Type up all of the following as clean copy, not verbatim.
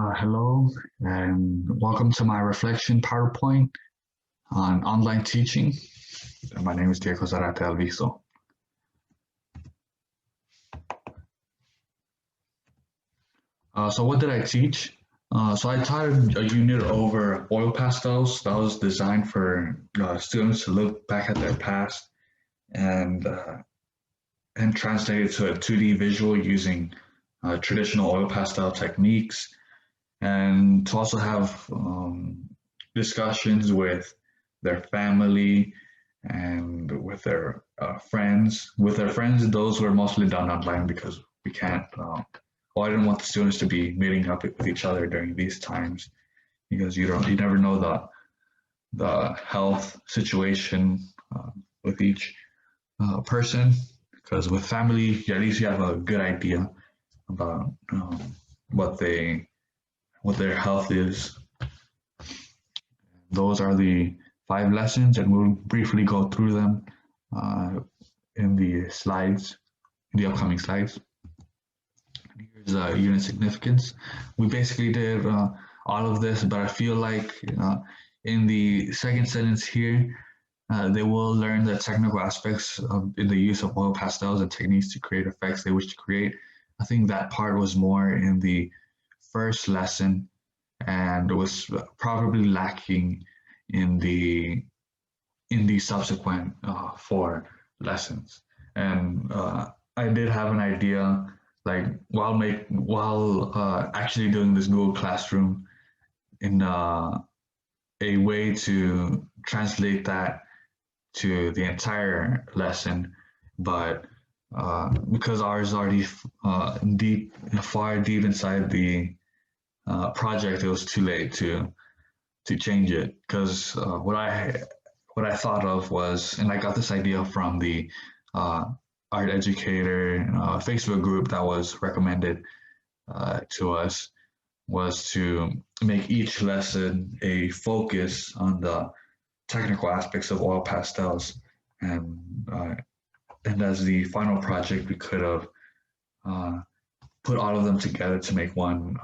Hello, and welcome to my reflection PowerPoint on online teaching. My name is Diego Zarate Alviso. So what did I teach? So I taught a unit over oil pastels that was designed for students to look back at their past and uh, and translate it to a 2D visual using traditional oil pastel techniques, and to also have discussions with their family and with their friends. With their friends, those were mostly done online because we can't. Well, I didn't want the students to be meeting up with each other during these times because you never know the health situation with each person. Because with family, at least you have a good idea about what they what their health is. Those are the 5 lessons, and we'll briefly go through them uh, in the slides, in the upcoming slides. Here's unit significance. We basically did all of this, but I feel like in the second sentence here, they will learn the technical aspects in the use of oil pastels and techniques to create effects they wish to create. I think that part was more in the first lesson and was probably lacking in the subsequent 4 lessons. And I did have an idea, like while actually doing this Google Classroom, in a way to translate that to the entire lesson, but because ours is already far deep inside the project, it was too late to change it. Because what I thought of was, and I got this idea from the uh, art educator Facebook group that was recommended to us, was to make each lesson a focus on the technical aspects of oil pastels, and uh, and as the final project, we could have uh, put all of them together to make one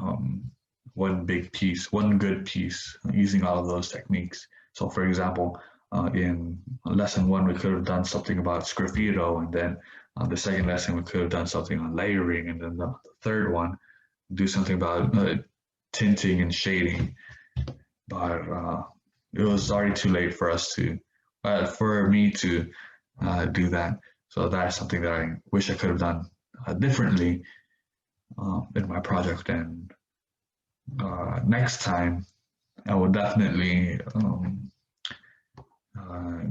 big piece, one good piece using all of those techniques. So, for example, in lesson 1, we could have done something about sgraffito, and then the second lesson we could have done something on layering, and then the third one do something about tinting and shading. But it was already too late for us to, for me to do that. So that's something that I wish I could have done differently in my project. And next time, I will definitely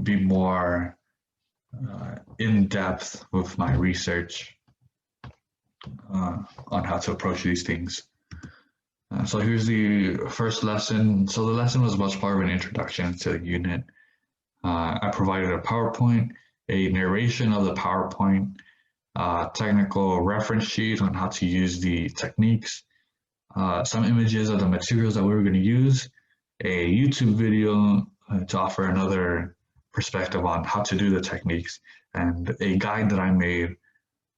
be more in depth with my research on how to approach these things. So here's the first lesson. So the lesson was much more of an introduction to the unit. I provided a PowerPoint, a narration of the PowerPoint, technical reference sheet on how to use the techniques, some images of the materials that we were going to use, a YouTube video to offer another perspective on how to do the techniques, and a guide that I made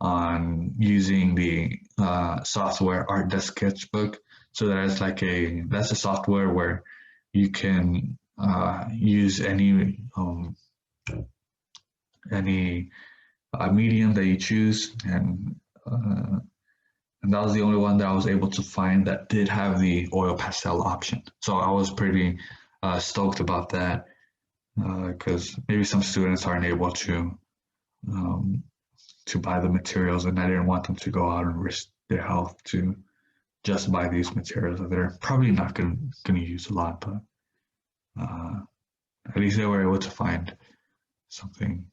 on using the software Autodesk Sketchbook. So that's a software where you can use any medium that you choose, and that was the only one that I was able to find that did have the oil pastel option. So I was pretty stoked about that, because maybe some students aren't able um, to buy the materials, and I didn't want them to go out and risk their health to just buy these materials that they're probably not going to use a lot, but uh, at least they were able to find something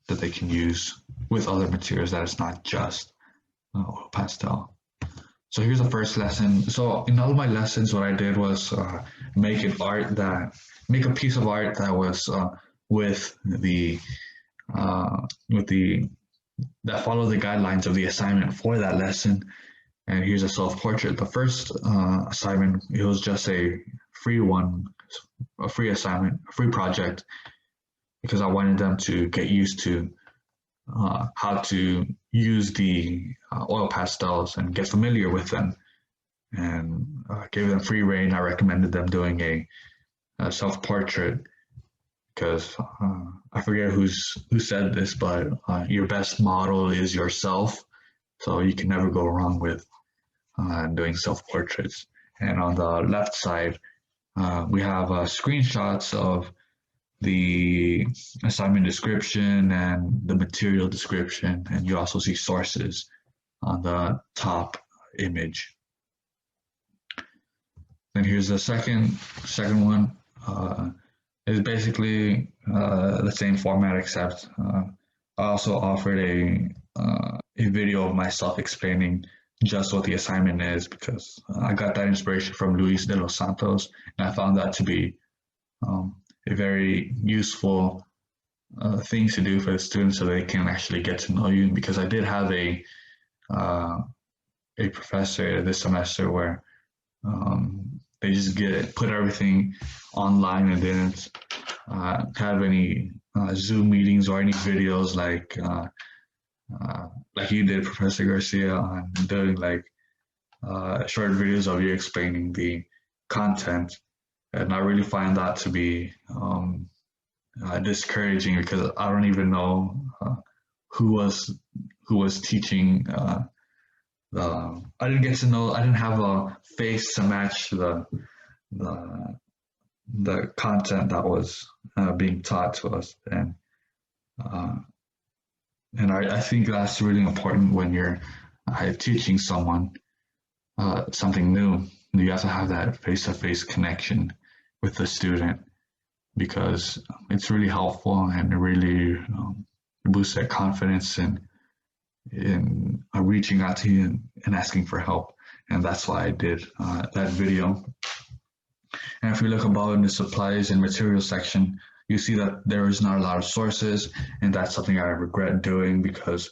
that they can use with other materials that is not just oil pastel. So here's the first lesson. So in all of my lessons, what I did was make a piece of art that was with the that followed the guidelines of the assignment for that lesson. And here's a self-portrait. The first assignment, it was just a free one, a free assignment, a free project, because I wanted them to get used to how to use the oil pastels and get familiar with them. and gave them free reign. I recommended them doing a self-portrait because I forget who said this, but your best model is yourself. So you can never go wrong with doing self-portraits. And on the left side, we have screenshots of the assignment description and the material description, and you also see sources on the top image. Then here's the second one. It's basically the same format, except I also offered a video of myself explaining just what the assignment is, because I got that inspiration from Luis de los Santos, and I found that to be a very useful thing to do for the students so they can actually get to know you. Because I did have a professor this semester where they just put everything online and didn't have any Zoom meetings or any videos like you did, Professor Garcia, on doing like short videos of you explaining the content. And I really find that to be discouraging, because I don't even know who was teaching. I didn't get to know. I didn't have a face to match the content that was being taught to us, and I think that's really important when you're teaching someone something new. You have to have that face-to-face connection with the student, because it's really helpful, and it really boosts their confidence in reaching out to you and asking for help. And that's why I did that video. And if we look above in the supplies and materials section, you see that there is not a lot of sources, and that's something I regret doing, because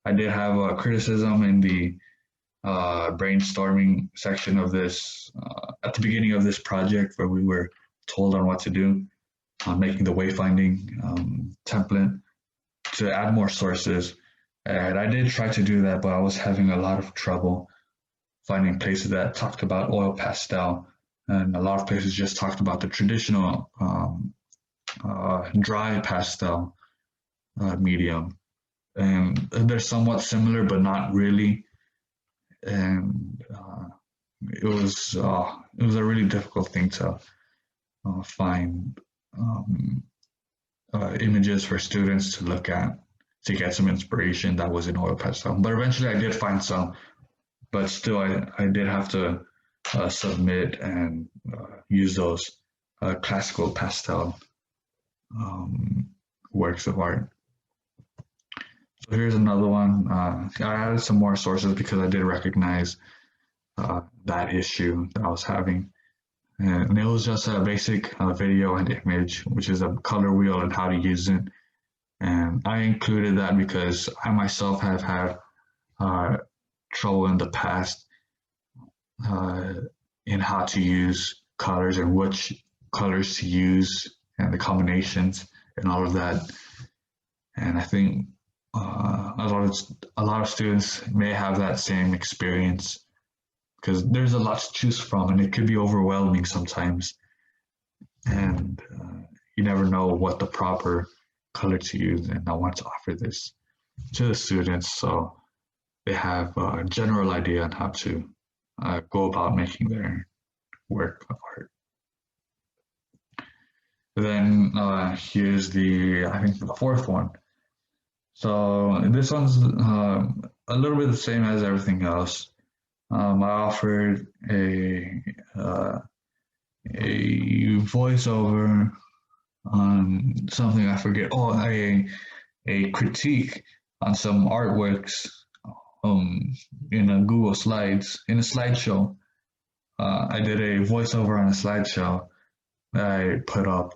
I did have a criticism in the brainstorming section of this at the beginning of this project, where we were told on what to do, making the wayfinding template to add more sources. And I did try to do that, but I was having a lot of trouble finding places that talked about oil pastel, and a lot of places just talked about the traditional dry pastel medium. And they're somewhat similar, but not really. And it was a really difficult thing to find images for students to look at to get some inspiration that was in oil pastel. But eventually I did find some, but still I did have to submit and use those classical pastel works of art. So here's another one. I added some more sources because I did recognize that issue that I was having. And it was just a basic video and image, which is a color wheel and how to use it. And I included that because I myself have had trouble in the past in how to use colors and which colors to use and the combinations and all of that. And I think a lot of students may have that same experience, because there's a lot to choose from, and it could be overwhelming sometimes. And you never know what the proper color to use, and I want to offer this to the students so they have a general idea on how to go about making their work of art. Then here's I think the fourth one. So this one's a little bit the same as everything else. I offered a voiceover on something I forget. Oh, a critique on some artworks in a Google Slides, in a slideshow. I did a voiceover on a slideshow that I put up.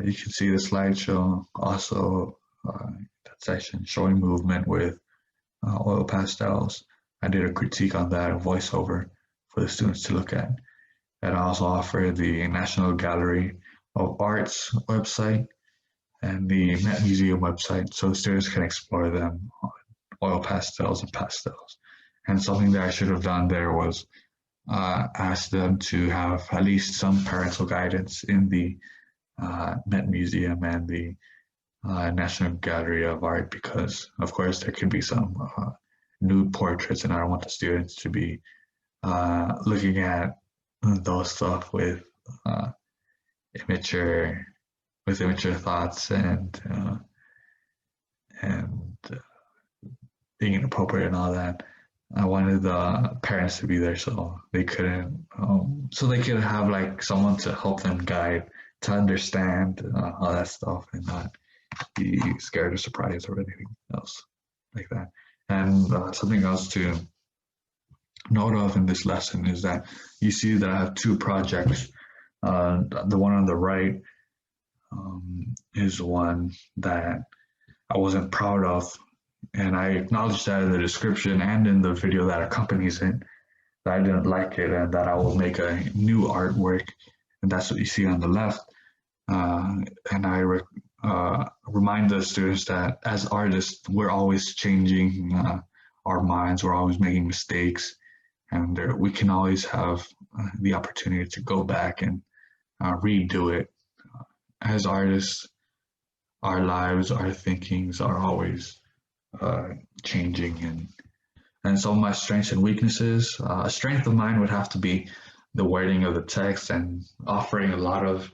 You can see the slideshow, also that section showing movement with oil pastels. I did a critique on that, a voiceover for the students to look at. And I also offered the National Gallery of Art's website and the Met Museum website, so students can explore them on oil pastels and pastels. And something that I should have done there was ask them to have at least some parental guidance in the Met Museum and the National Gallery of Art, because of course there could be some nude portraits, and I don't want the students to be looking at those stuff with immature thoughts and being inappropriate and all that. I wanted the parents to be there so they couldn't, so they could have like someone to help them guide, to understand all that stuff and not be scared or surprised or anything else like that. And something else to note of in this lesson is that you see that I have two projects. The one on the right is one that I wasn't proud of, and I acknowledged that in the description and in the video that accompanies it, that I didn't like it and that I will make a new artwork, and that's what you see on the left. And I remind the students that as artists, we're always changing our minds, we're always making mistakes, and we can always have the opportunity to go back and redo it. As artists, our lives, our thinkings are always changing, and some of my strengths and weaknesses. A strength of mine would have to be the wording of the text and offering a lot of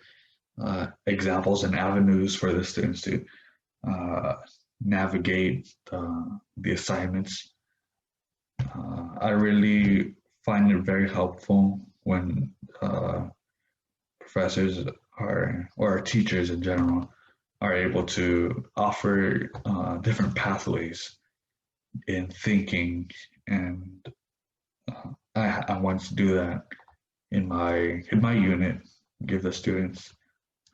examples and avenues for the students to navigate the assignments. I really find it very helpful when professors or teachers in general are able to offer different pathways in thinking, and I want to do that in my unit, give the students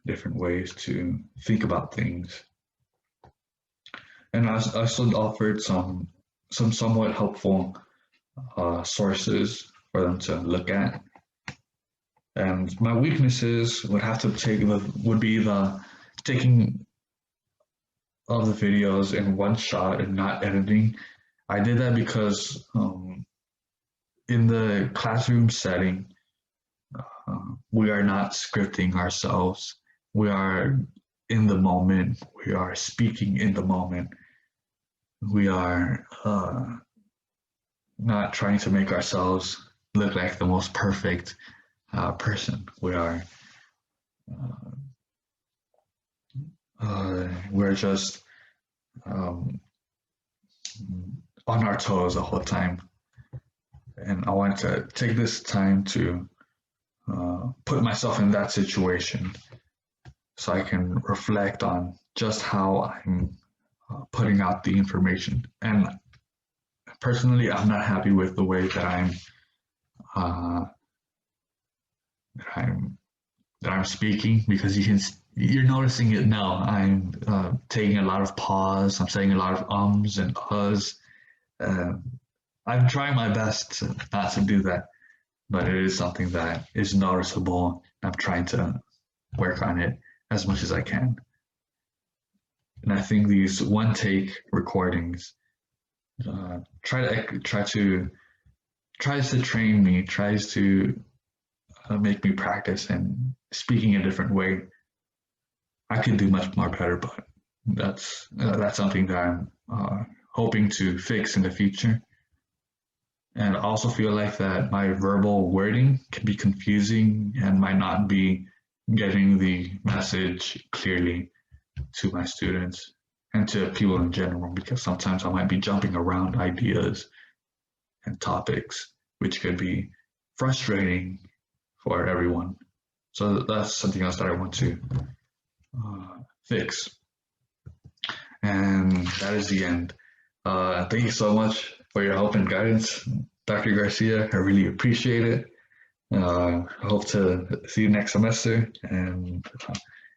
different ways to think about things. And I also offered some somewhat helpful sources for them to look at. And my weaknesses would have to be the taking of the videos in one shot and not editing. I did that because in the classroom setting, we are not scripting ourselves. We are in the moment. We are speaking in the moment. We are not trying to make ourselves look like the most perfect person. We're just on our toes the whole time. And I want to take this time to put myself in that situation so I can reflect on just how I'm putting out the information. And personally, I'm not happy with the way that I'm speaking, because you're noticing it now. I'm taking a lot of pause. I'm saying a lot of ums and uhs. I'm trying my best not to do that, but it is something that is noticeable. I'm trying to work on it as much as I can. And I think these one-take recordings tries to train me, tries to make me practice and speaking a different way. I can do much more better, but that's something that I'm hoping to fix in the future. And I also feel like that my verbal wording can be confusing and might not be getting the message clearly to my students and to people in general, because sometimes I might be jumping around ideas and topics, which could be frustrating for everyone. So that's something else that I want to fix. And that is the end. Thank you so much for your help and guidance, Dr. Garcia. I really appreciate it. I hope to see you next semester. And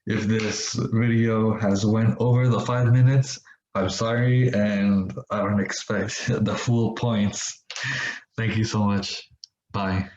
if this video has went over the 5 minutes, I'm sorry, and I don't expect the full points. Thank you so much. Bye.